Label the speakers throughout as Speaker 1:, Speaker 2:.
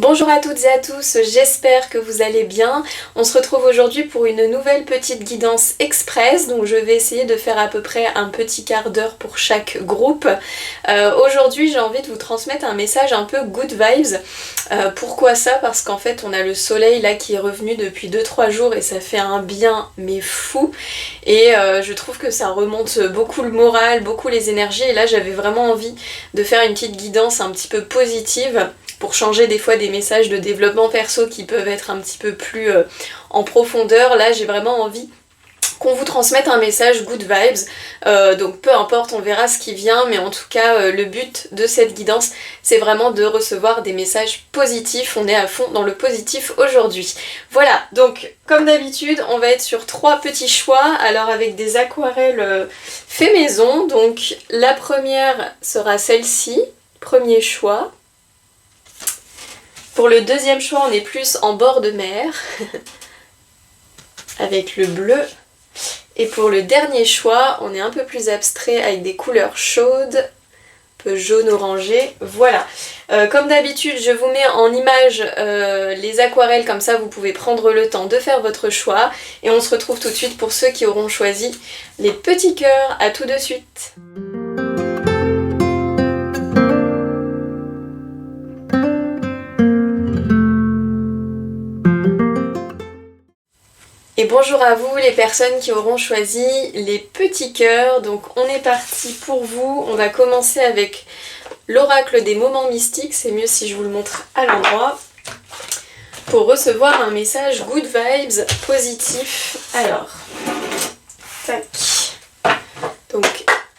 Speaker 1: Bonjour à toutes et à tous, j'espère que vous allez bien. On se retrouve aujourd'hui pour une nouvelle petite guidance express, donc je vais essayer de faire à peu près un petit quart d'heure pour chaque groupe. Aujourd'hui j'ai envie de vous transmettre un message un peu good vibes. Pourquoi ça? Parce qu'en fait on a le soleil là qui est revenu depuis 2-3 jours et ça fait un bien mais fou. Et je trouve que ça remonte beaucoup le moral, beaucoup les énergies. Et là j'avais vraiment envie de faire une petite guidance un petit peu positive pour changer des fois des messages de développement perso qui peuvent être un petit peu plus en profondeur. Là j'ai vraiment envie qu'on vous transmette un message good vibes, donc peu importe, on verra ce qui vient, mais en tout cas le but de cette guidance c'est vraiment de recevoir des messages positifs. On est à fond dans le positif aujourd'hui. Voilà, donc comme d'habitude on va être sur 3 petits choix, alors avec des aquarelles fait maison. Donc la première sera celle-ci, premier choix. Pour le deuxième choix, on est plus en bord de mer, avec le bleu. Et pour le dernier choix, on est un peu plus abstrait, avec des couleurs chaudes, un peu jaune-orangé. Voilà. Comme d'habitude, je vous mets en image les aquarelles, comme ça vous pouvez prendre le temps de faire votre choix. Et on se retrouve tout de suite pour ceux qui auront choisi les petits cœurs. À tout de suite. Et bonjour à vous les personnes qui auront choisi les petits cœurs. Donc on est parti pour vous. On va commencer avec l'oracle des moments mystiques. C'est mieux si je vous le montre à l'endroit. Pour recevoir un message good vibes positif. Alors, tac. Donc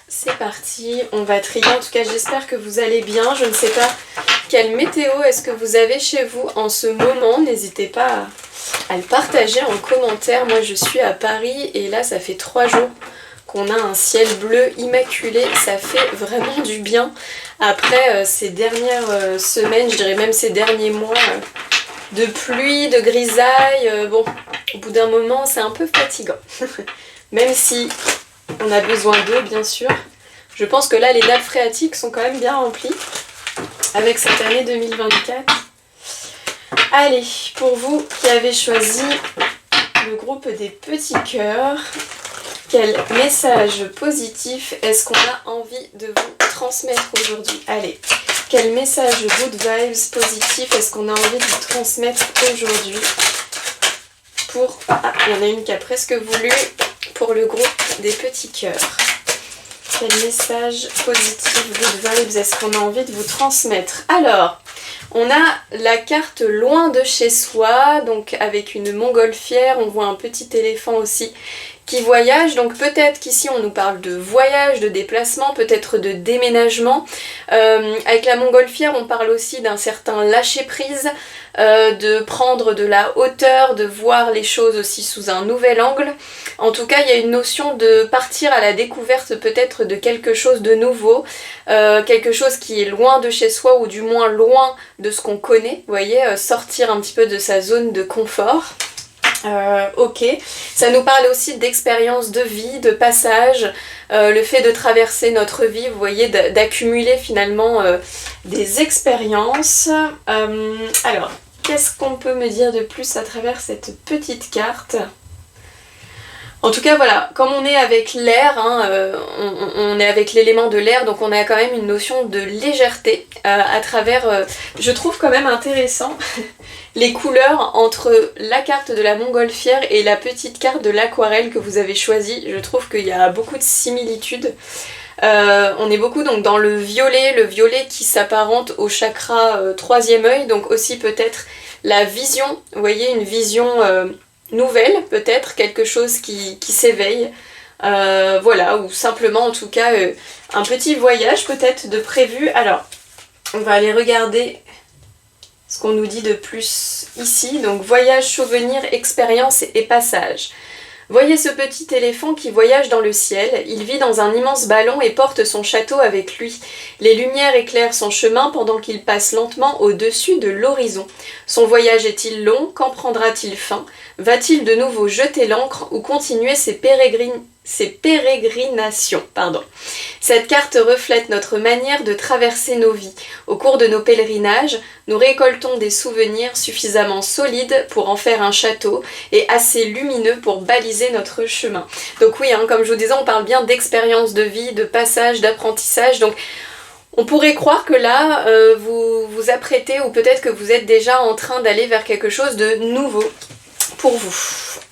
Speaker 1: c'est parti. On va trier. En tout cas j'espère que vous allez bien. Je ne sais pas quelle météo est-ce que vous avez chez vous en ce moment. N'hésitez pas à le partager en commentaire. Moi je suis à Paris et là ça fait 3 jours qu'on a un ciel bleu immaculé, ça fait vraiment du bien après ces dernières semaines, je dirais même ces derniers mois de pluie, de grisaille. Bon, au bout d'un moment c'est un peu fatigant même si on a besoin d'eau bien sûr. Je pense que là les nappes phréatiques sont quand même bien remplies avec cette année 2024. Allez, pour vous qui avez choisi le groupe des petits cœurs, quel message positif est-ce qu'on a envie de vous transmettre aujourd'hui? Allez, quel message good vibes positif est-ce qu'on a envie de vous transmettre aujourd'hui pour... Ah, il y en a une qui a presque voulu pour le groupe des petits cœurs. Quel message positif good vibes est-ce qu'on a envie de vous transmettre? Alors... on a la carte loin de chez soi, donc avec une montgolfière, on voit un petit éléphant aussi qui voyage, donc peut-être qu'ici on nous parle de voyage, de déplacement, peut-être de déménagement. Avec la montgolfière on parle aussi d'un certain lâcher-prise, de prendre de la hauteur, de voir les choses aussi sous un nouvel angle. En tout cas il y a une notion de partir à la découverte peut-être de quelque chose de nouveau, quelque chose qui est loin de chez soi ou du moins loin de ce qu'on connaît, vous voyez, sortir un petit peu de sa zone de confort. Ok, ça nous parle aussi d'expérience de vie, de passage, le fait de traverser notre vie, vous voyez, d'accumuler finalement des expériences. Alors, qu'est-ce qu'on peut me dire de plus à travers cette petite carte ? En tout cas voilà, comme on est avec l'air, hein, on est avec l'élément de l'air, donc on a quand même une notion de légèreté à travers, je trouve quand même intéressant les couleurs entre la carte de la montgolfière et la petite carte de l'aquarelle que vous avez choisie. Je trouve qu'il y a beaucoup de similitudes. On est beaucoup donc dans le violet qui s'apparente au chakra troisième œil, donc aussi peut-être la vision, vous voyez, une vision... nouvelle peut-être, quelque chose qui s'éveille, voilà, ou simplement en tout cas un petit voyage peut-être de prévu. Alors on va aller regarder ce qu'on nous dit de plus ici. Donc voyage, souvenir, expérience et passage. Voyez ce petit éléphant qui voyage dans le ciel, il vit dans un immense ballon et porte son château avec lui. Les lumières éclairent son chemin pendant qu'il passe lentement au-dessus de l'horizon. Son voyage est-il long? Quand prendra-t-il fin? Va-t-il de nouveau jeter l'ancre ou continuer ses c'est pérégrination, pardon. Cette carte reflète notre manière de traverser nos vies. Au cours de nos pèlerinages, nous récoltons des souvenirs suffisamment solides pour en faire un château et assez lumineux pour baliser notre chemin. Donc oui, hein, comme je vous disais, on parle bien d'expérience de vie, de passage, d'apprentissage. Donc on pourrait croire que là, vous vous apprêtez ou peut-être que vous êtes déjà en train d'aller vers quelque chose de nouveau pour vous.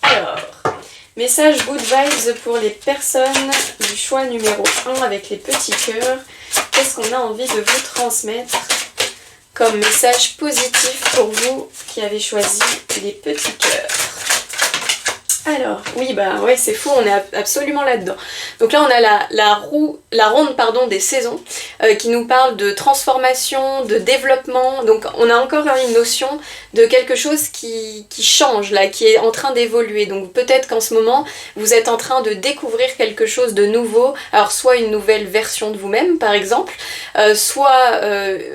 Speaker 1: Alors, message good vibes pour les personnes du choix numéro 1 avec les petits cœurs. Qu'est-ce qu'on a envie de vous transmettre comme message positif pour vous qui avez choisi les petits cœurs? Alors, oui, bah ouais, c'est fou, on est absolument là-dedans. Donc là, on a la ronde pardon, des saisons qui nous parle de transformation, de développement. Donc on a encore une notion de quelque chose qui change, là, qui est en train d'évoluer. Donc peut-être qu'en ce moment, vous êtes en train de découvrir quelque chose de nouveau. Alors soit une nouvelle version de vous-même, par exemple, soit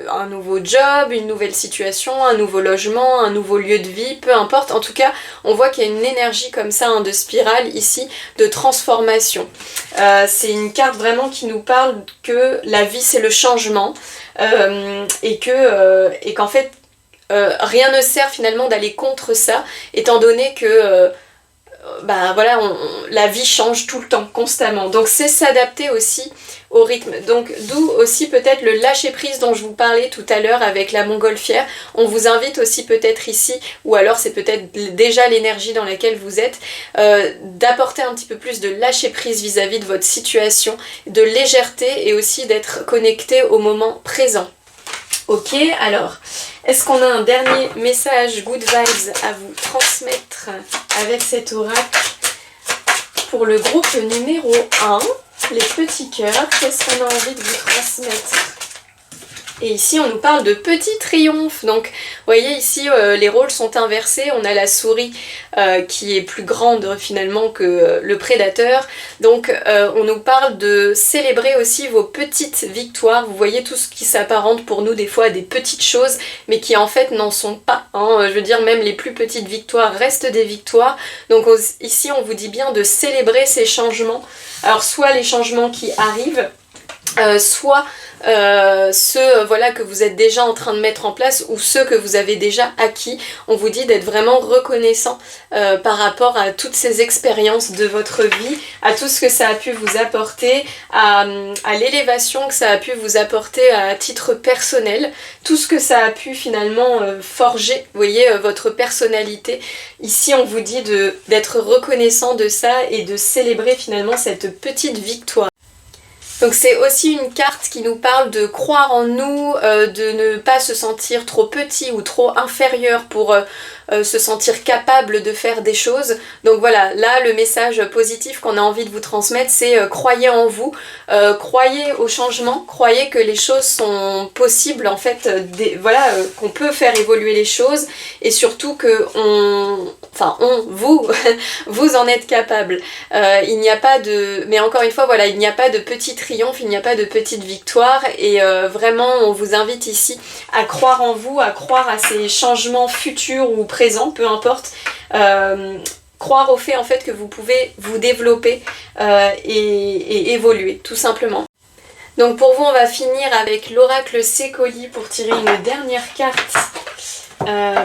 Speaker 1: un nouveau job, une nouvelle situation, un nouveau logement, un nouveau lieu de vie, peu importe. En tout cas, on voit qu'il y a une énergie comme ça, de spirale ici, de transformation. C'est une carte vraiment qui nous parle que la vie c'est le changement et qu'en fait rien ne sert finalement d'aller contre ça, étant donné que bah voilà, la vie change tout le temps, constamment. Donc c'est s'adapter aussi au rythme. Donc d'où aussi peut-être le lâcher prise dont je vous parlais tout à l'heure avec la montgolfière. On vous invite aussi peut-être ici, ou alors c'est peut-être déjà l'énergie dans laquelle vous êtes, d'apporter un petit peu plus de lâcher prise vis-à-vis de votre situation, de légèreté et aussi d'être connecté au moment présent. Ok, alors, est-ce qu'on a un dernier message good vibes à vous transmettre avec cet oracle pour le groupe numéro 1, les petits cœurs? Qu'est-ce qu'on a envie de vous transmettre? Et ici, on nous parle de petits triomphes. Donc, vous voyez ici, les rôles sont inversés. On a la souris qui est plus grande finalement que le prédateur. Donc, on nous parle de célébrer aussi vos petites victoires. Vous voyez tout ce qui s'apparente pour nous des fois à des petites choses, mais qui en fait n'en sont pas. Hein. Je veux dire, même les plus petites victoires restent des victoires. Donc ici, on vous dit bien de célébrer ces changements. Alors, soit les changements qui arrivent, soit ceux voilà, que vous êtes déjà en train de mettre en place ou ceux que vous avez déjà acquis. On vous dit d'être vraiment reconnaissant par rapport à toutes ces expériences de votre vie, à tout ce que ça a pu vous apporter, à l'élévation que ça a pu vous apporter à titre personnel, tout ce que ça a pu finalement forger, vous voyez, votre personnalité. Ici on vous dit d'être reconnaissant de ça et de célébrer finalement cette petite victoire. Donc c'est aussi une carte qui nous parle de croire en nous, de ne pas se sentir trop petit ou trop inférieur pour se sentir capable de faire des choses. Donc voilà, là le message positif qu'on a envie de vous transmettre, c'est croyez en vous, croyez au changement, croyez que les choses sont possibles en fait, voilà, qu'on peut faire évoluer les choses et surtout que vous, vous en êtes capable. Il n'y a pas de... Mais encore une fois, voilà, il n'y a pas de petit triomphe, il n'y a pas de petite victoire et vraiment on vous invite ici à croire en vous, à croire à ces changements futurs ou présents, peu importe. Croire au fait en fait que vous pouvez vous développer et évoluer, tout simplement. Donc pour vous, on va finir avec l'oracle Sécoli pour tirer une dernière carte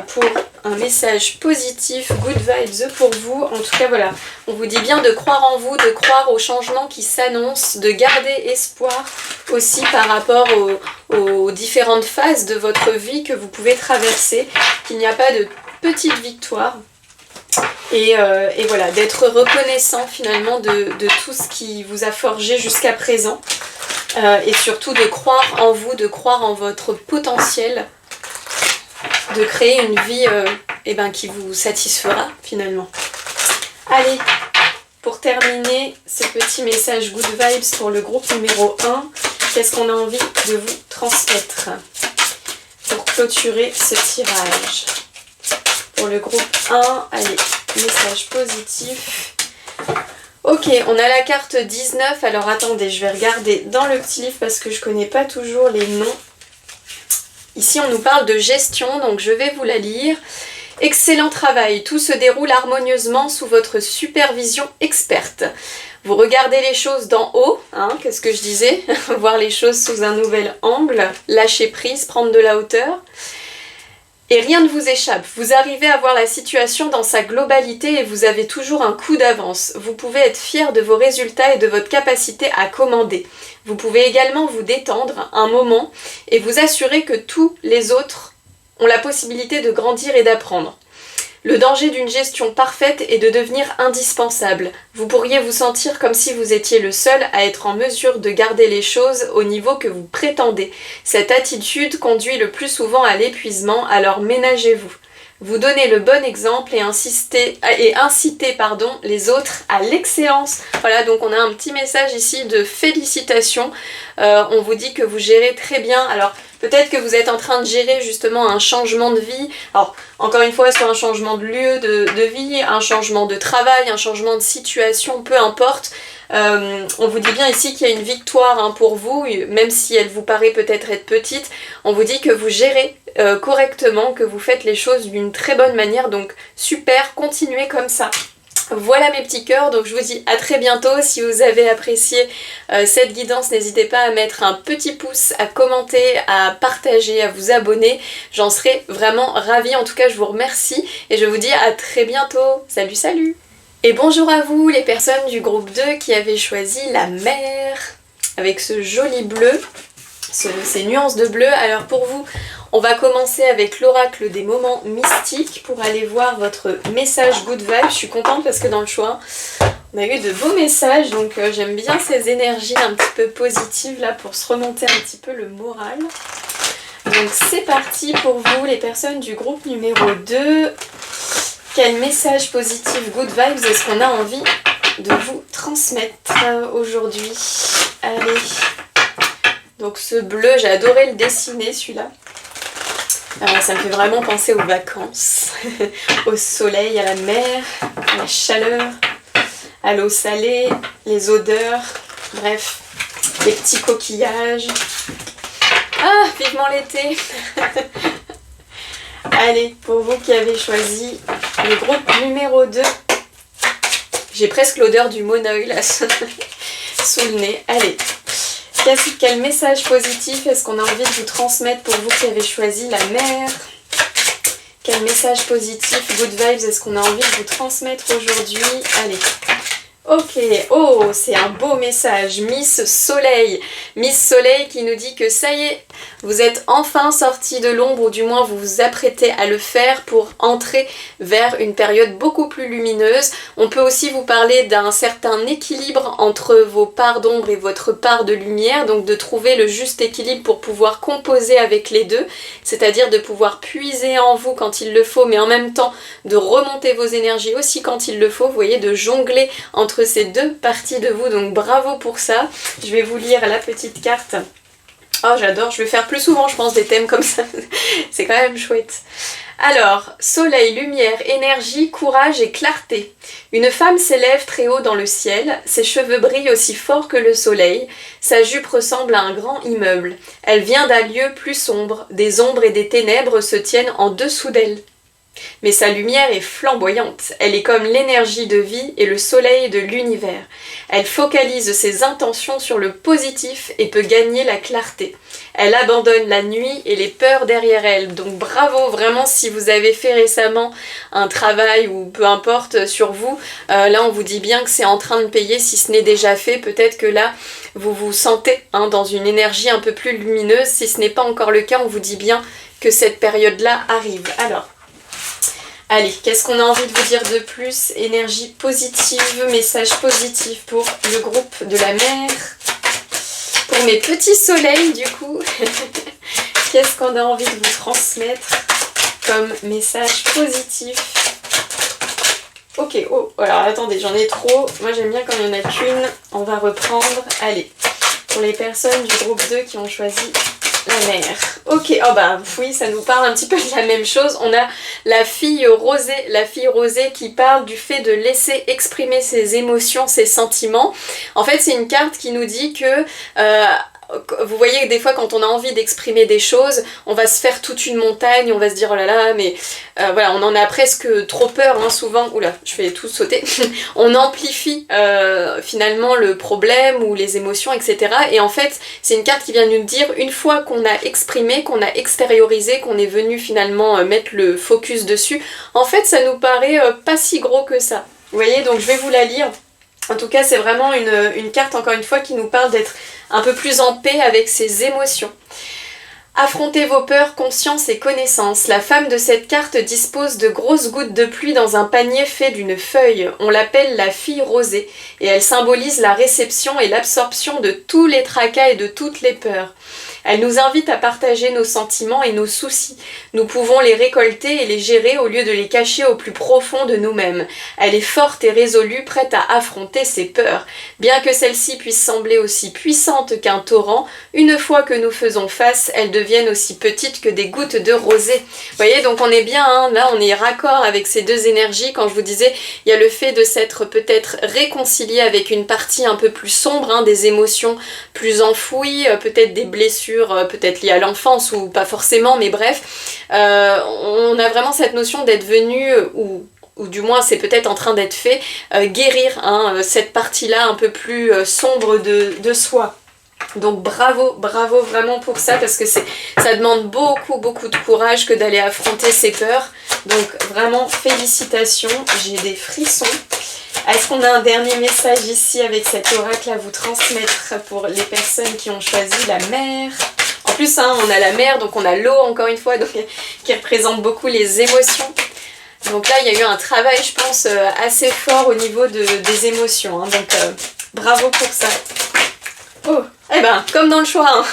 Speaker 1: pour un message positif, good vibes pour vous. En tout cas voilà, on vous dit bien de croire en vous, de croire aux changements qui s'annoncent, de garder espoir aussi par rapport aux différentes phases de votre vie que vous pouvez traverser, qu'il n'y a pas de petite victoire. Et voilà, d'être reconnaissant finalement de tout ce qui vous a forgé jusqu'à présent. Et surtout de croire en vous, de croire en votre potentiel, de créer une vie qui vous satisfera finalement. Allez, pour terminer ce petit message good vibes pour le groupe numéro 1, qu'est-ce qu'on a envie de vous transmettre pour clôturer ce tirage? Pour le groupe 1, allez, message positif. Ok, on a la carte 19, alors attendez, je vais regarder dans le petit livre parce que je connais pas toujours les noms. Ici on nous parle de gestion, donc je vais vous la lire. Excellent travail, tout se déroule harmonieusement sous votre supervision experte. Vous regardez les choses d'en haut, qu'est-ce que je disais? Voir les choses sous un nouvel angle, lâcher prise, prendre de la hauteur. Et rien ne vous échappe, vous arrivez à voir la situation dans sa globalité et vous avez toujours un coup d'avance. Vous pouvez être fier de vos résultats et de votre capacité à commander. Vous pouvez également vous détendre un moment et vous assurer que tous les autres ont la possibilité de grandir et d'apprendre. Le danger d'une gestion parfaite est de devenir indispensable. Vous pourriez vous sentir comme si vous étiez le seul à être en mesure de garder les choses au niveau que vous prétendez. Cette attitude conduit le plus souvent à l'épuisement, alors ménagez-vous. Vous donnez le bon exemple et incitez les autres à l'excellence. Voilà, donc on a un petit message ici de félicitations. On vous dit que vous gérez très bien. Alors, peut-être que vous êtes en train de gérer justement un changement de vie. Alors, encore une fois, soit un changement de lieu de vie, un changement de travail, un changement de situation, peu importe. On vous dit bien ici qu'il y a une victoire pour vous, même si elle vous paraît peut-être être petite. On vous dit que vous gérez correctement, que vous faites les choses d'une très bonne manière. Donc super, continuez comme ça. Voilà mes petits cœurs, donc je vous dis à très bientôt. Si vous avez apprécié cette guidance, n'hésitez pas à mettre un petit pouce, à commenter, à partager, à vous abonner. J'en serai vraiment ravie. En tout cas, je vous remercie et je vous dis à très bientôt. Salut, salut! Et bonjour à vous les personnes du groupe 2 qui avaient choisi la mer avec ce joli bleu, ces nuances de bleu. Alors pour vous, on va commencer avec l'oracle des moments mystiques pour aller voir votre message good vibe. Je suis contente parce que dans le choix, on a eu de beaux messages, donc j'aime bien ces énergies un petit peu positives là pour se remonter un petit peu le moral. Donc c'est parti pour vous les personnes du groupe numéro 2. Quel message positif good vibes est-ce qu'on a envie de vous transmettre aujourd'hui? Allez. Donc ce bleu, j'ai adoré le dessiner celui-là. Ça me fait vraiment penser aux vacances, au soleil, à la mer, à la chaleur, à l'eau salée, les odeurs, bref, les petits coquillages. Ah, vivement l'été. Allez, pour vous qui avez choisi le groupe numéro 2, j'ai presque l'odeur du monoeil là sous le nez. Allez, quel message positif est-ce qu'on a envie de vous transmettre pour vous qui avez choisi la mer? Quel message positif, good vibes, est-ce qu'on a envie de vous transmettre aujourd'hui? Allez. Ok, oh, c'est un beau message, Miss Soleil. Miss Soleil qui nous dit que ça y est, vous êtes enfin sorti de l'ombre, ou du moins vous vous apprêtez à le faire pour entrer vers une période beaucoup plus lumineuse. On peut aussi vous parler d'un certain équilibre entre vos parts d'ombre et votre part de lumière, donc de trouver le juste équilibre pour pouvoir composer avec les deux, c'est-à-dire de pouvoir puiser en vous quand il le faut, mais en même temps de remonter vos énergies aussi quand il le faut, vous voyez, de jongler entre ces deux parties de vous, donc bravo pour ça. Je vais vous lire la petite carte. Oh j'adore, je vais faire plus souvent je pense des thèmes comme ça, c'est quand même chouette. Alors, soleil, lumière, énergie, courage et clarté. Une femme s'élève très haut dans le ciel, ses cheveux brillent aussi fort que le soleil, sa jupe ressemble à un grand immeuble. Elle vient d'un lieu plus sombre, des ombres et des ténèbres se tiennent en dessous d'elle. Mais sa lumière est flamboyante, elle est comme l'énergie de vie et le soleil de l'univers. Elle focalise ses intentions sur le positif et peut gagner la clarté. Elle abandonne la nuit et les peurs derrière elle. Donc bravo vraiment si vous avez fait récemment un travail ou peu importe sur vous. Là on vous dit bien que c'est en train de payer si ce n'est déjà fait. Peut-être que là vous vous sentez dans une énergie un peu plus lumineuse. Si ce n'est pas encore le cas, on vous dit bien que cette période-là arrive. Alors, allez, qu'est-ce qu'on a envie de vous dire de plus? Énergie positive, message positif pour le groupe de la mer. Pour mes petits soleils, du coup, qu'est-ce qu'on a envie de vous transmettre comme message positif? Ok, oh, alors attendez, j'en ai trop. Moi, j'aime bien quand il n'y en a qu'une. On va reprendre. Allez, pour les personnes du groupe 2 qui ont choisi la mer. Ok, oh bah oui, ça nous parle un petit peu de la même chose. On a la fille rosée qui parle du fait de laisser exprimer ses émotions, ses sentiments. En fait, c'est une carte qui nous dit que vous voyez que des fois quand on a envie d'exprimer des choses, on va se faire toute une montagne, on va se dire oh là là, mais voilà, on en a presque trop peur, hein, souvent. Oula, je fais tout sauter. On amplifie finalement le problème ou les émotions, etc. Et en fait, c'est une carte qui vient nous dire, une fois qu'on a exprimé, qu'on a extériorisé, qu'on est venu finalement mettre le focus dessus, en fait, ça nous paraît pas si gros que ça. Vous voyez, donc je vais vous la lire. En tout cas, c'est vraiment une carte, encore une fois, qui nous parle d'être un peu plus en paix avec ses émotions. Affrontez vos peurs, conscience et connaissance. La femme de cette carte dispose de grosses gouttes de pluie dans un panier fait d'une feuille. On l'appelle la fille rosée et elle symbolise la réception et l'absorption de tous les tracas et de toutes les peurs. Elle nous invite à partager nos sentiments et nos soucis. Nous pouvons les récolter et les gérer au lieu de les cacher au plus profond de nous-mêmes. Elle est forte et résolue, prête à affronter ses peurs. Bien que celles-ci puissent sembler aussi puissantes qu'un torrent, une fois que nous faisons face, elles deviennent aussi petites que des gouttes de rosée. Vous voyez, donc on est bien, hein, là on est raccord avec ces deux énergies. Quand je vous disais, il y a le fait de s'être peut-être réconcilié avec une partie un peu plus sombre, hein, des émotions plus enfouies, peut-être des blessures, peut-être liées à l'enfance ou pas forcément, mais bref, on a vraiment cette notion d'être venu, ou du moins c'est peut-être en train d'être fait, guérir hein, cette partie-là un peu plus sombre de soi. Donc bravo, bravo vraiment pour ça, parce que ça demande beaucoup de courage que d'aller affronter ses peurs. Donc vraiment félicitations, j'ai des frissons. Est-ce qu'on a un dernier message ici avec cet oracle à vous transmettre pour les personnes qui ont choisi la mer? En plus, hein, on a la mer, donc on a l'eau encore une fois, donc, qui représente beaucoup les émotions. Donc là, il y a eu un travail, je pense, assez fort au niveau des émotions. Hein, donc bravo pour ça. Oh, eh ben, comme dans le choix, hein,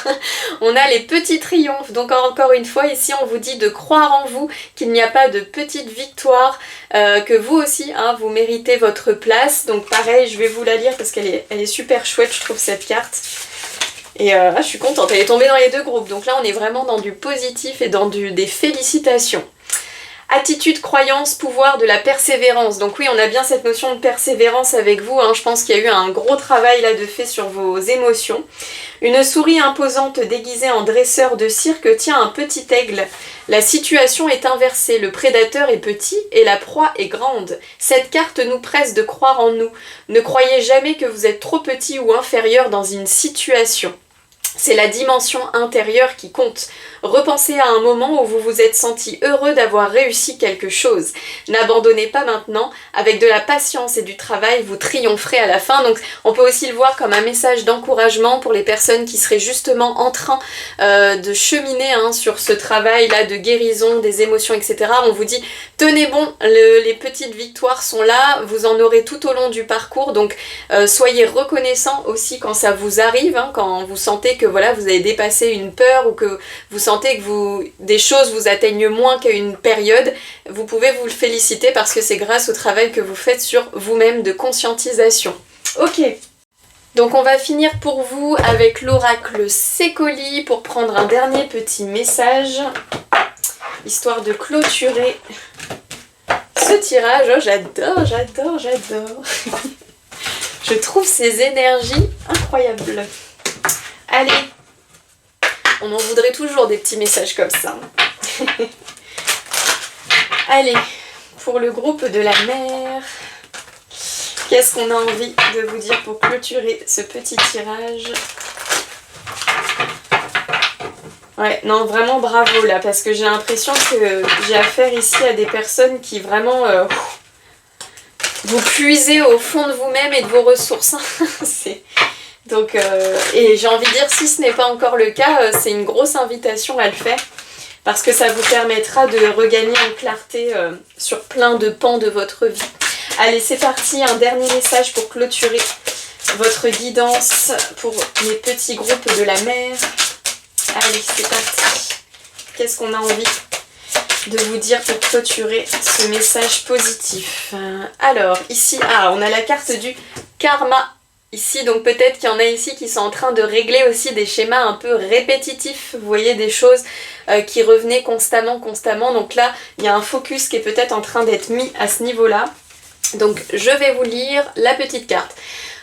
Speaker 1: on a les petits triomphes. Donc encore une fois, ici, on vous dit de croire en vous, qu'il n'y a pas de petite victoire, que vous aussi, hein, vous méritez votre place. Donc pareil, je vais vous la lire parce qu'elle est super chouette, je trouve, cette carte. Et je suis contente, elle est tombée dans les deux groupes. Donc là, on est vraiment dans du positif et dans des félicitations. Attitude, croyance, pouvoir de la persévérance. Donc oui, on a bien cette notion de persévérance avec vous. Hein. Je pense qu'il y a eu un gros travail là de fait sur vos émotions. Une souris imposante déguisée en dresseur de cirque tient un petit aigle. La situation est inversée. Le prédateur est petit et la proie est grande. Cette carte nous presse de croire en nous. Ne croyez jamais que vous êtes trop petit ou inférieur dans une situation. C'est la dimension intérieure qui compte. Repensez à un moment où vous vous êtes senti heureux d'avoir réussi quelque chose. N'abandonnez pas maintenant. Avec de la patience et du travail, vous triompherez à la fin. Donc on peut aussi le voir comme un message d'encouragement pour les personnes qui seraient justement en train de cheminer hein, sur ce travail-là de guérison des émotions, etc. On vous dit, tenez bon, les petites victoires sont là, vous en aurez tout au long du parcours. Donc soyez reconnaissants aussi quand ça vous arrive, hein, quand vous sentez que voilà, vous avez dépassé une peur ou que vous sentez que des choses vous atteignent moins qu'à une période, vous pouvez vous le féliciter parce que c'est grâce au travail que vous faites sur vous-même de conscientisation. Ok, donc on va finir pour vous avec l'oracle Sécoli pour prendre un dernier petit message, histoire de clôturer ce tirage. Oh, j'adore Je trouve ces énergies incroyables. Allez, on en voudrait toujours des petits messages comme ça. Allez, pour le groupe de la mer, qu'est-ce qu'on a envie de vous dire pour clôturer ce petit tirage? Ouais, non, vraiment bravo là, parce que j'ai l'impression que j'ai affaire ici à des personnes qui vraiment vous puisez au fond de vous-même et de vos ressources. Donc, et j'ai envie de dire, si ce n'est pas encore le cas, c'est une grosse invitation à le faire parce que ça vous permettra de regagner en clarté sur plein de pans de votre vie. Allez, c'est parti, un dernier message pour clôturer votre guidance pour les petits groupes de la mer. Allez, c'est parti. Qu'est-ce qu'on a envie de vous dire pour clôturer ce message positif? Alors, ici, on a la carte du karma. Ici, donc peut-être qu'il y en a ici qui sont en train de régler aussi des schémas un peu répétitifs. Vous voyez, des choses qui revenaient constamment. Donc là, il y a un focus qui est peut-être en train d'être mis à ce niveau-là. Donc je vais vous lire la petite carte.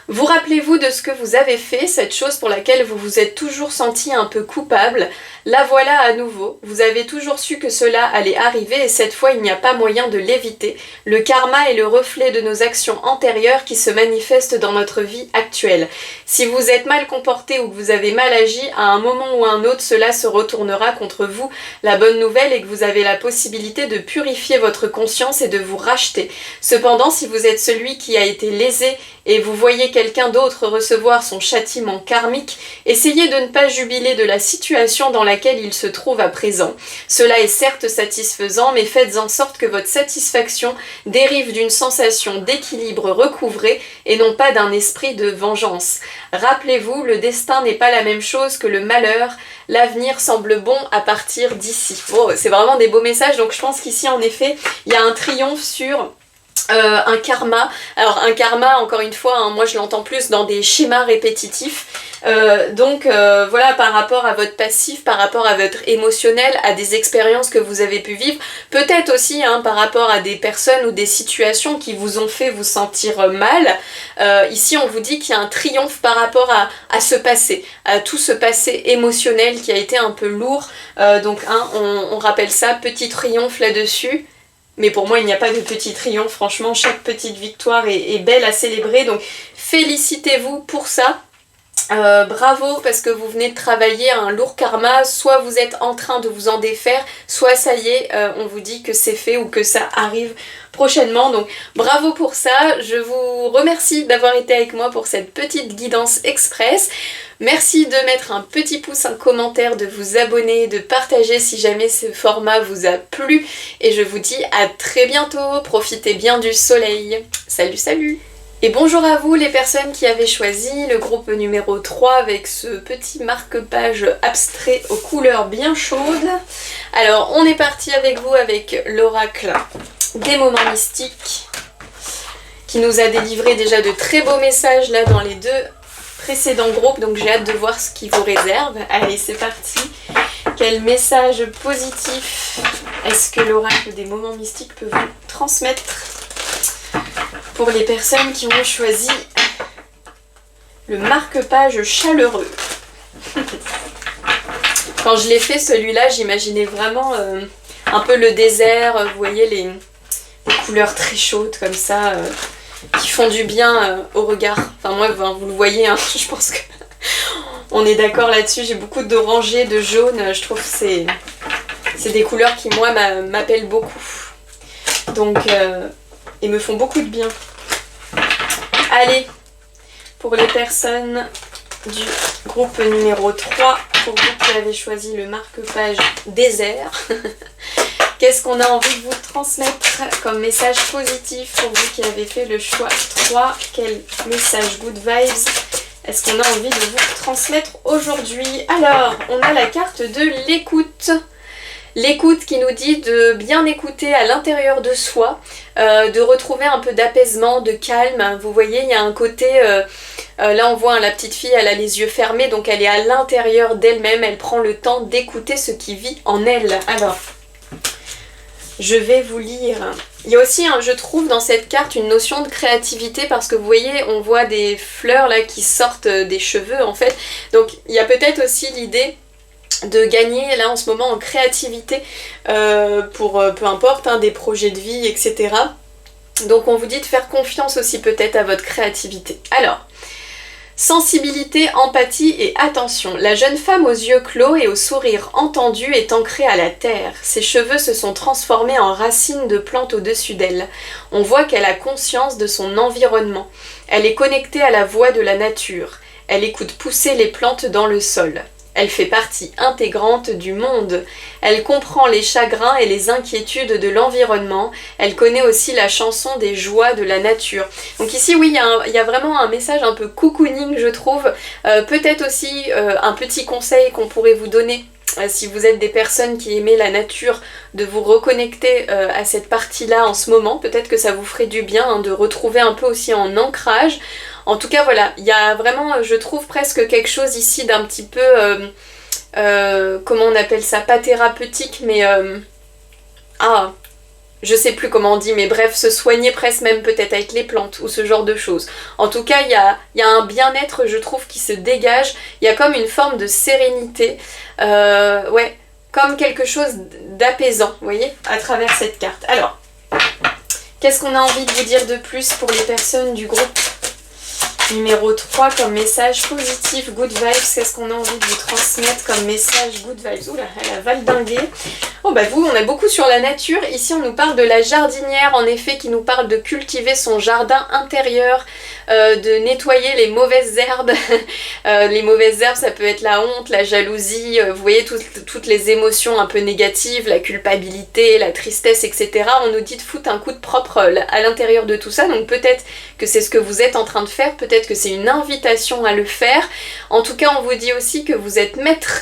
Speaker 1: Vous rappelez-vous de ce que vous avez fait, cette chose pour laquelle vous vous êtes toujours senti un peu coupable. La voilà à nouveau. Vous avez toujours su que cela allait arriver et cette fois il n'y a pas moyen de l'éviter. Le karma est le reflet de nos actions antérieures qui se manifestent dans notre vie actuelle. Si vous êtes mal comporté ou que vous avez mal agi, à un moment ou à un autre, cela se retournera contre vous. La bonne nouvelle est que vous avez la possibilité de purifier votre conscience et de vous racheter. Cependant, si vous êtes celui qui a été lésé et vous voyez quelqu'un d'autre recevoir son châtiment karmique, essayez de ne pas jubiler de la situation dans laquelle il se trouve à présent. Cela est certes satisfaisant, mais faites en sorte que votre satisfaction dérive d'une sensation d'équilibre recouvré et non pas d'un esprit de vengeance. Rappelez-vous, le destin n'est pas la même chose que le malheur. L'avenir semble bon à partir d'ici. Bon, c'est vraiment des beaux messages, donc je pense qu'ici en effet, il y a un triomphe sur un karma. Alors un karma, encore une fois, hein, moi je l'entends plus dans des schémas répétitifs. Voilà, par rapport à votre passif, par rapport à votre émotionnel, à des expériences que vous avez pu vivre, peut-être aussi par rapport à des personnes ou des situations qui vous ont fait vous sentir mal. Ici on vous dit qu'il y a un triomphe par rapport à ce passé, à tout ce passé émotionnel qui a été un peu lourd. On rappelle ça, petit triomphe là-dessus. Mais pour moi, il n'y a pas de petit triomphe. Franchement, chaque petite victoire est belle à célébrer. Donc, félicitez-vous pour ça. Bravo, parce que vous venez de travailler un lourd karma. Soit vous êtes en train de vous en défaire, soit ça y est, on vous dit que c'est fait ou que ça arrive prochainement. Donc, bravo pour ça. Je vous remercie d'avoir été avec moi pour cette petite guidance express. Merci de mettre un petit pouce, un commentaire, de vous abonner, de partager si jamais ce format vous a plu. Et je vous dis à très bientôt. Profitez bien du soleil. Salut, salut! Et bonjour à vous les personnes qui avez choisi le groupe numéro 3 avec ce petit marque-page abstrait aux couleurs bien chaudes. Alors on est parti avec vous avec l'oracle des moments mystiques qui nous a délivré déjà de très beaux messages là dans les deux précédents groupes, donc j'ai hâte de voir ce qu'il vous réserve. Allez, c'est parti. Quel message positif est-ce que l'oracle des moments mystiques peut vous transmettre pour les personnes qui ont choisi le marque-page chaleureux? Quand je l'ai fait celui-là, j'imaginais vraiment un peu le désert, vous voyez les couleurs très chaudes comme ça, qui font du bien au regard. Enfin moi, vous le voyez, hein, je pense que on est d'accord là-dessus. J'ai beaucoup d'orangé, de jaune, je trouve que c'est des couleurs qui moi m'appellent beaucoup. Donc, et me font beaucoup de bien. Allez, pour les personnes du groupe numéro 3, pour vous qui avez choisi le marque-page désert, qu'est-ce qu'on a envie de vous transmettre comme message positif pour vous qui avez fait le choix 3? Quel message good vibes est-ce qu'on a envie de vous transmettre aujourd'hui? Alors, on a la carte de l'écoute. L'écoute qui nous dit de bien écouter à l'intérieur de soi, de retrouver un peu d'apaisement, de calme. Vous voyez, il y a un côté, là on voit la petite fille, elle a les yeux fermés, donc elle est à l'intérieur d'elle-même, elle prend le temps d'écouter ce qui vit en elle. Alors, je vais vous lire. Il y a aussi, je trouve, dans cette carte une notion de créativité parce que vous voyez, on voit des fleurs là qui sortent des cheveux en fait. Donc il y a peut-être aussi l'idée de gagner là en ce moment en créativité pour peu importe, des projets de vie, etc. Donc on vous dit de faire confiance aussi peut-être à votre créativité. Alors, sensibilité, empathie et attention. La jeune femme aux yeux clos et au sourire entendu est ancrée à la terre. Ses cheveux se sont transformés en racines de plantes au-dessus d'elle. On voit qu'elle a conscience de son environnement. Elle est connectée à la voix de la nature. Elle écoute pousser les plantes dans le sol. Elle fait partie intégrante du monde. Elle comprend les chagrins et les inquiétudes de l'environnement. Elle connaît aussi la chanson des joies de la nature. Donc ici, oui, il y a vraiment un message un peu cocooning, je trouve. Peut-être aussi un petit conseil qu'on pourrait vous donner si vous êtes des personnes qui aimez la nature, de vous reconnecter à cette partie-là en ce moment. Peut-être que ça vous ferait du bien de retrouver un peu aussi en ancrage. En tout cas, voilà, il y a vraiment, je trouve, presque quelque chose ici d'un petit peu, comment on appelle ça, pas thérapeutique, mais je sais plus comment on dit, mais bref, se soigner presque même peut-être avec les plantes ou ce genre de choses. En tout cas, il y a un bien-être, je trouve, qui se dégage. Il y a comme une forme de sérénité. Ouais, comme quelque chose d'apaisant, vous voyez, à travers cette carte. Alors, qu'est-ce qu'on a envie de vous dire de plus pour les personnes du groupe numéro 3 comme message positif, good vibes? Qu'est-ce qu'on a envie de vous transmettre comme message good vibes? Oula, elle a valdingué. Oh bah vous, on a beaucoup sur la nature. Ici, on nous parle de la jardinière, en effet, qui nous parle de cultiver son jardin intérieur, de nettoyer les mauvaises herbes. Les mauvaises herbes, ça peut être la honte, la jalousie, vous voyez, toutes les émotions un peu négatives, la culpabilité, la tristesse, etc. On nous dit de foutre un coup de propre à l'intérieur de tout ça, donc peut-être que c'est ce que vous êtes en train de faire, peut-être que c'est une invitation à le faire. En tout cas, on vous dit aussi que vous êtes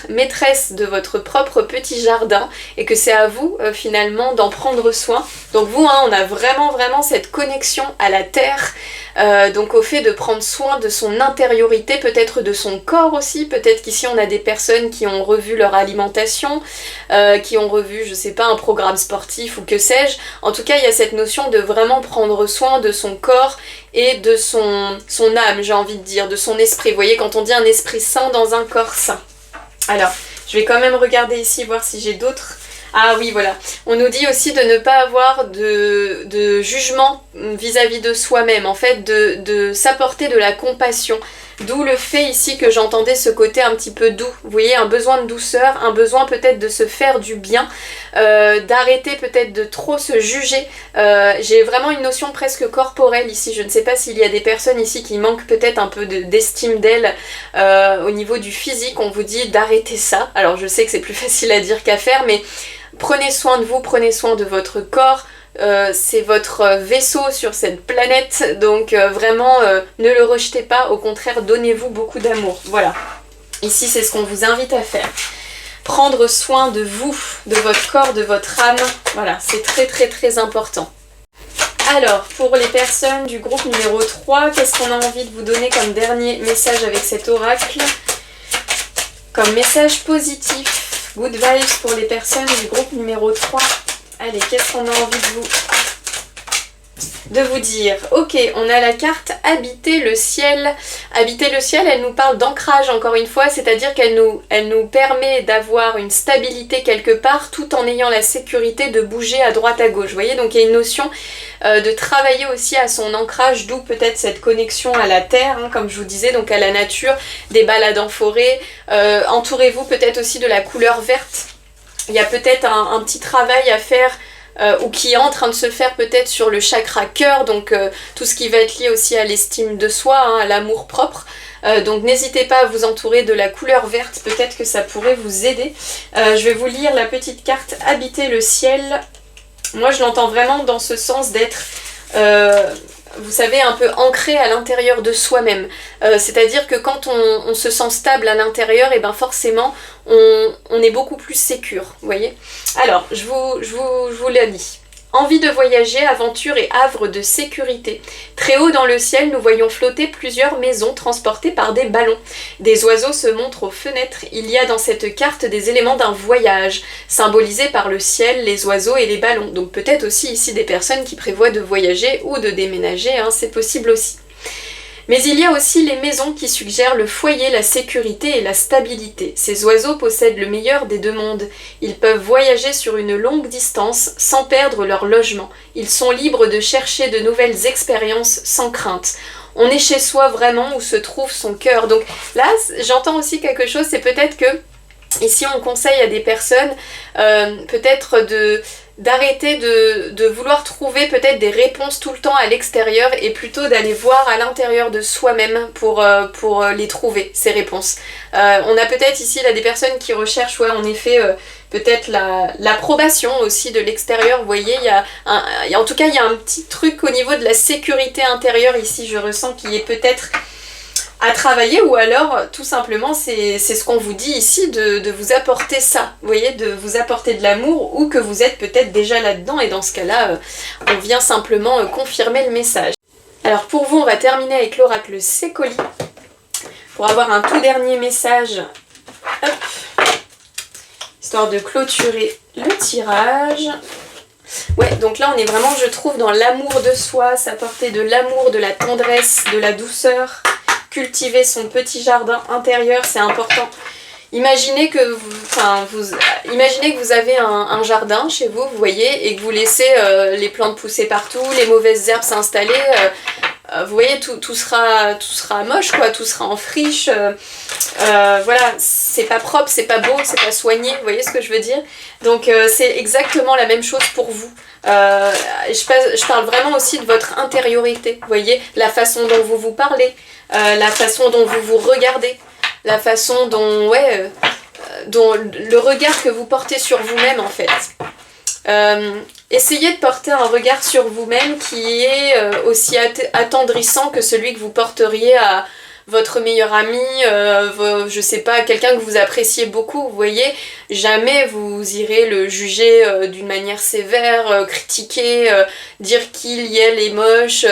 Speaker 1: maîtresse de votre propre petit jardin et que c'est à vous finalement d'en prendre soin. Donc vous, hein, on a vraiment cette connexion à la terre, donc au fait de prendre soin de son intériorité, peut-être de son corps aussi, peut-être qu'ici on a des personnes qui ont revu leur alimentation, qui ont revu, je sais pas, un programme sportif ou que sais-je. En tout cas, il y a cette notion de vraiment prendre soin de son corps et de son âme, j'ai envie de dire, de son esprit. Vous voyez, quand on dit un esprit sain dans un corps sain. Alors, je vais quand même regarder ici, voir si j'ai d'autres. Ah oui, voilà. On nous dit aussi de ne pas avoir de jugement vis-à-vis de soi-même, en fait, de s'apporter de la compassion. D'où le fait ici que j'entendais ce côté un petit peu doux. Vous voyez, un besoin de douceur, un besoin peut-être de se faire du bien, d'arrêter peut-être de trop se juger. J'ai vraiment une notion presque corporelle ici. Je ne sais pas s'il y a des personnes ici qui manquent peut-être un peu d'estime d'elles au niveau du physique. On vous dit d'arrêter ça. Alors je sais que c'est plus facile à dire qu'à faire, mais prenez soin de vous, prenez soin de votre corps. C'est votre vaisseau sur cette planète, donc vraiment ne le rejetez pas, au contraire donnez-vous beaucoup d'amour. Voilà, ici c'est ce qu'on vous invite à faire. Prendre soin de vous, de votre corps, de votre âme, voilà, c'est très important. Alors, pour les personnes du groupe numéro 3, qu'est-ce qu'on a envie de vous donner comme dernier message avec cet oracle? Comme message positif, good vibes pour les personnes du groupe numéro 3. Allez, qu'est-ce qu'on a envie de vous dire? Ok, on a la carte habiter le ciel. Habiter le ciel, elle nous parle d'ancrage encore une fois, c'est-à-dire qu'elle nous permet d'avoir une stabilité quelque part tout en ayant la sécurité de bouger à droite à gauche. Vous voyez, donc il y a une notion de travailler aussi à son ancrage, d'où peut-être cette connexion à la terre, hein, comme je vous disais, donc à la nature, des balades en forêt. Entourez-vous peut-être aussi de la couleur verte. Il y a peut-être un petit travail à faire ou qui est en train de se faire peut-être sur le chakra cœur, donc tout ce qui va être lié aussi à l'estime de soi, hein, à l'amour propre. Donc n'hésitez pas à vous entourer de la couleur verte, peut-être que ça pourrait vous aider. Je vais vous lire la petite carte habiter le ciel. Moi je l'entends vraiment dans ce sens d'être... vous savez, un peu ancré à l'intérieur de soi-même. C'est-à-dire que quand on se sent stable à l'intérieur, et ben forcément, on est beaucoup plus sécure, vous voyez. Alors, je vous le lis. Envie de voyager, aventure et havre de sécurité. Très haut dans le ciel, nous voyons flotter plusieurs maisons transportées par des ballons. Des oiseaux se montrent aux fenêtres. Il y a dans cette carte des éléments d'un voyage, symbolisés par le ciel, les oiseaux et les ballons. Donc peut-être aussi ici des personnes qui prévoient de voyager ou de déménager, hein, c'est possible aussi. Mais il y a aussi les maisons qui suggèrent le foyer, la sécurité et la stabilité. Ces oiseaux possèdent le meilleur des deux mondes. Ils peuvent voyager sur une longue distance sans perdre leur logement. Ils sont libres de chercher de nouvelles expériences sans crainte. On est chez soi vraiment où se trouve son cœur. Donc là, j'entends aussi quelque chose, c'est peut-être que ici on conseille à des personnes peut-être d'arrêter de vouloir trouver peut-être des réponses tout le temps à l'extérieur et plutôt d'aller voir à l'intérieur de soi-même pour les trouver, ces réponses. On a peut-être ici là des personnes qui recherchent, ouais, en effet, peut-être l'approbation aussi de l'extérieur. Vous voyez, en tout cas, il y a un petit truc au niveau de la sécurité intérieure ici, je ressens qu'il y est peut-être à travailler, ou alors tout simplement c'est ce qu'on vous dit ici, de vous apporter ça, vous voyez, de vous apporter de l'amour, ou que vous êtes peut-être déjà là-dedans, et dans ce cas-là on vient simplement confirmer le message. Alors pour vous, on va terminer avec l'oracle Sécoli pour avoir un tout dernier message. Hop, histoire de clôturer le tirage. Ouais, donc là on est vraiment, je trouve, dans l'amour de soi, s'apporter de l'amour, de la tendresse, de la douceur, cultiver son petit jardin intérieur, c'est important. Imaginez que vous avez un jardin chez vous, vous voyez, et que vous laissez les plantes pousser partout, les mauvaises herbes s'installer. Vous voyez, tout sera moche, quoi, tout sera en friche. Voilà, c'est pas propre, c'est pas beau, c'est pas soigné, vous voyez ce que je veux dire? Donc c'est exactement la même chose pour vous. Je parle vraiment aussi de votre intériorité, vous voyez, la façon dont vous vous parlez, la façon dont vous vous regardez, la façon dont, dont le regard que vous portez sur vous-même en fait. Essayez de porter un regard sur vous-même qui est aussi attendrissant que celui que vous porteriez à votre meilleur ami, je sais pas, quelqu'un que vous appréciez beaucoup, vous voyez. Jamais vous irez le juger d'une manière sévère, critiquer, dire qu'il est moche,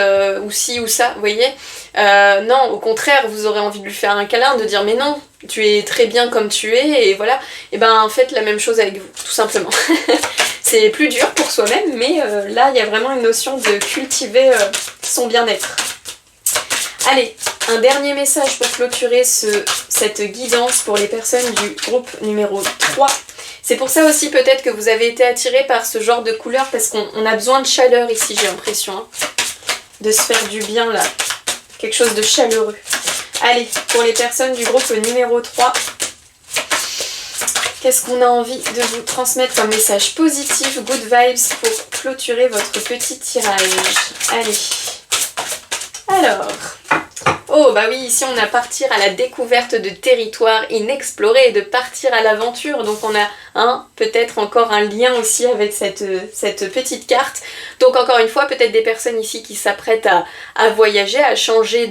Speaker 1: ou ci ou ça, vous voyez. Non, au contraire, vous aurez envie de lui faire un câlin, de dire mais non, tu es très bien comme tu es, et voilà. Et ben faites la même chose avec vous, tout simplement. C'est plus dur pour soi-même, mais là il y a vraiment une notion de cultiver son bien-être. Allez, un dernier message pour clôturer cette guidance pour les personnes du groupe numéro 3. C'est pour ça aussi peut-être que vous avez été attirés par ce genre de couleur, parce qu'on a besoin de chaleur ici, j'ai l'impression. Hein, de se faire du bien là. Quelque chose de chaleureux. Allez, pour les personnes du groupe numéro 3, qu'est-ce qu'on a envie de vous transmettre comme message positif, good vibes, pour clôturer votre petit tirage? Allez. Alors, oh bah oui, ici on a partir à la découverte de territoires inexplorés et de partir à l'aventure. Donc on a peut-être encore un lien aussi avec cette petite carte. Donc encore une fois, peut-être des personnes ici qui s'apprêtent à voyager, à changer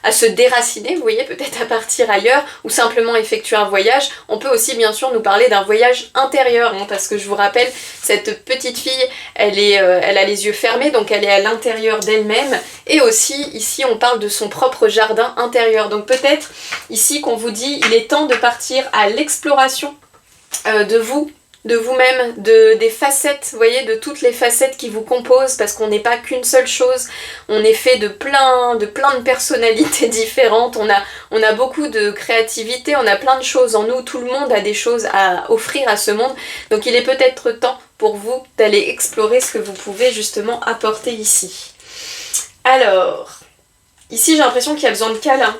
Speaker 1: à se déraciner, vous voyez, peut-être à partir ailleurs, ou simplement effectuer un voyage. On peut aussi bien sûr nous parler d'un voyage intérieur, hein, parce que je vous rappelle, cette petite fille, elle a les yeux fermés, donc elle est à l'intérieur d'elle-même, et aussi ici on parle de son propre jardin intérieur. Donc peut-être ici qu'on vous dit, il est temps de partir à l'exploration de vous-même, des facettes, vous voyez, de toutes les facettes qui vous composent, parce qu'on n'est pas qu'une seule chose, on est fait de plein de personnalités différentes, on a beaucoup de créativité, on a plein de choses en nous, tout le monde a des choses à offrir à ce monde, donc il est peut-être temps pour vous d'aller explorer ce que vous pouvez justement apporter ici. Alors, ici j'ai l'impression qu'il y a besoin de câlin.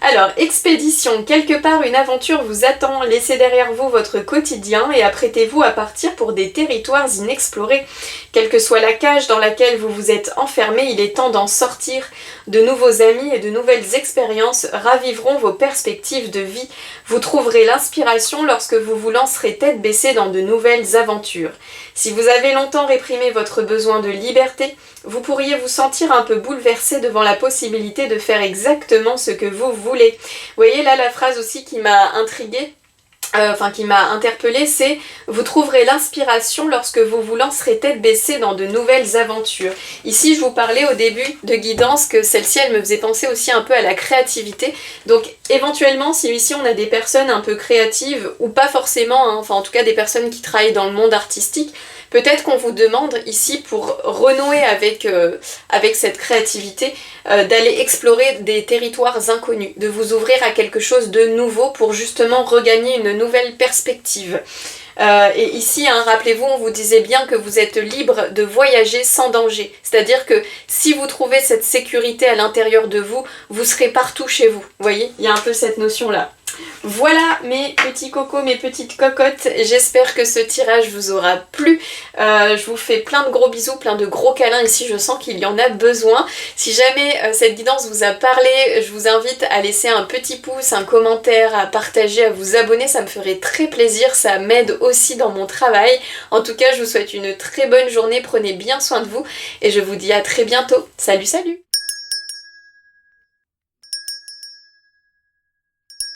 Speaker 1: Alors, expédition. Quelque part, une aventure vous attend. Laissez derrière vous votre quotidien et apprêtez-vous à partir pour des territoires inexplorés. Quelle que soit la cage dans laquelle vous vous êtes enfermé, il est temps d'en sortir. De nouveaux amis et de nouvelles expériences raviveront vos perspectives de vie. Vous trouverez l'inspiration lorsque vous vous lancerez tête baissée dans de nouvelles aventures. Si vous avez longtemps réprimé votre besoin de liberté, vous pourriez vous sentir un peu bouleversé devant la possibilité de faire exactement ce que vous voulez. Vous voyez là la phrase aussi qui m'a intriguée, qui m'a interpellée, c'est « Vous trouverez l'inspiration lorsque vous vous lancerez tête baissée dans de nouvelles aventures ». Ici, je vous parlais au début de guidance que celle-ci, elle me faisait penser aussi un peu à la créativité. Donc, éventuellement, si ici on a des personnes un peu créatives, ou pas forcément, hein, enfin en tout cas des personnes qui travaillent dans le monde artistique, peut-être qu'on vous demande ici, pour renouer avec cette créativité, d'aller explorer des territoires inconnus, de vous ouvrir à quelque chose de nouveau pour justement regagner une nouvelle perspective. Et ici, hein, rappelez-vous, on vous disait bien que vous êtes libre de voyager sans danger. C'est-à-dire que si vous trouvez cette sécurité à l'intérieur de vous, vous serez partout chez vous. Vous voyez, il y a un peu cette notion-là. Voilà mes petits cocos, mes petites cocottes, j'espère que ce tirage vous aura plu. Je vous fais plein de gros bisous, plein de gros câlins ici, je sens qu'il y en a besoin. Si jamais cette guidance vous a parlé, je vous invite à laisser un petit pouce, un commentaire, à partager, à vous abonner, ça me ferait très plaisir, ça m'aide aussi dans mon travail. En tout cas, je vous souhaite une très bonne journée, prenez bien soin de vous et je vous dis à très bientôt. Salut, salut!